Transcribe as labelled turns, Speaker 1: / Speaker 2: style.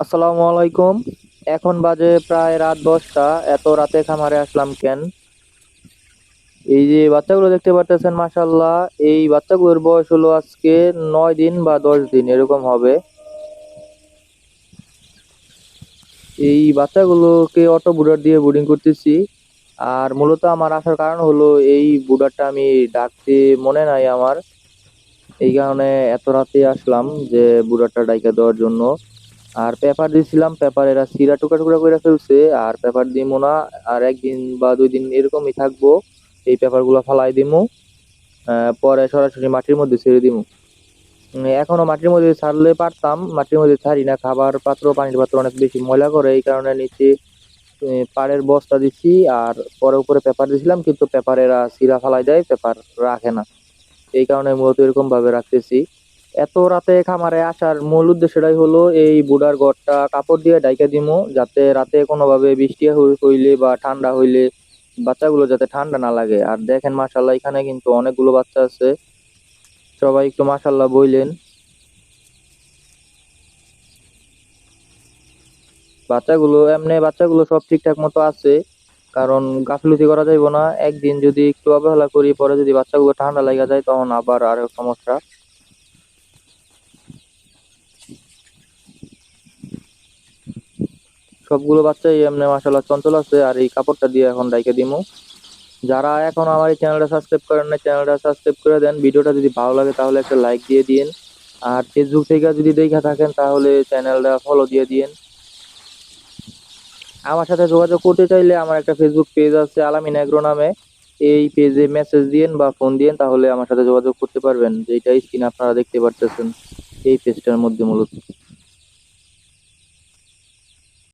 Speaker 1: আসসালামু আলাইকুম। এখন বাজে প্রায় রাত 10টা। এত রাতে খামারে আসলাম কেন? এই যে বাচ্চাগুলো দেখতে পারতেছেন, মাশাআল্লাহ। এই বাচ্চাগুলোর বয়স হলো আজকে 9 দিন বা 10 দিন এরকম হবে। এই বাচ্চাগুলোকে অটো বুডার দিয়ে বোর্ডিং করতেছি। আর মূলত আমার আসার কারণ হলো এই বুডারটা আমি ডাকতে মনে নাই আমার। এই কারণে এত রাতে আসলাম যে বুডারটা ডাইকা দেওয়ার জন্য। আর পেপার দিছিলাম, পেপার এরা সিরা টুকরা টুকরা করে ফেলছে। আর পেপার দিমু না, আর 1 দিন বা 2 দিন এরকমই থাকবো। এই পেপার গুলা ফালাই দিমু। পরে সরাসরি মাটির মধ্যে ছেড়ে দিমু। এখনো মাটির মধ্যে ছাড়লে পারতাম, মাটির মধ্যে ছাড়ি না। খাবার পাত্র, পানির পাত্র অনেক বেশি ময়লা করে, এই কারণে নিচে পাড়ের বস্তা দিছি। আর পরে উপরে পেপার দিছিলাম, কিন্তু পেপার এরা সিরা ফালাই দেয়, পেপার রাখে না। এই কারণে মূলত এরকম ভাবে রাখতেছি। এত রাতে খামারে আসার মূল উদ্দেশ্যটাই হলো এই বুড়ার ঘরটা কাপড় দিয়ে ঢাইকা দিমু, যাতে রাতে কোনোভাবে বৃষ্টি হইলে বা ঠান্ডা হইলে বাচ্চাগুলো যাতে ঠান্ডা না লাগে। আর দেখেন, মাশাল্লাহ, এখানে কিন্তু অনেকগুলো বাচ্চা আছে। সবাই একটু মাশাল্লাহ বইলেন। বাচ্চাগুলো সব ঠিকঠাক মতো আছে। কারণ গাফিলতি করা যাইব না। একদিন যদি একটু অবহেলা করি, পরে যদি বাচ্চাগুলো ঠান্ডা লাগা যায়, তখন আবার আরো সমস্যা। সবগুলো বাচ্চাই এমনি মাশাল্লাহ চঞ্চল আছে। আর এই কাপড়টা দিয়ে এখন ডাইকে দিমু। যারা এখন আমার এই চ্যানেলটা সাবস্ক্রাইব করেন না, চ্যানেলটা সাবস্ক্রাইব করে দেন। ভিডিওটা যদি ভালো লাগে তাহলে একটা লাইক দিয়ে দিন। আর ফেসবুক থেকে যদি দেখে থাকেন তাহলে চ্যানেলটা ফলো দিয়ে দিন। আমার সাথে যোগাযোগ করতে চাইলে আমার একটা ফেসবুক পেজ আছে, আলামিন এগ্রো নামে। এই পেজে মেসেজ দিন বা ফোন দিন, তাহলে আমার সাথে যোগাযোগ করতে পারবেন। যেটা স্ক্রিনে আপনারা দেখতে পারতেছেন, এই পেজটার মধ্যে মূলত।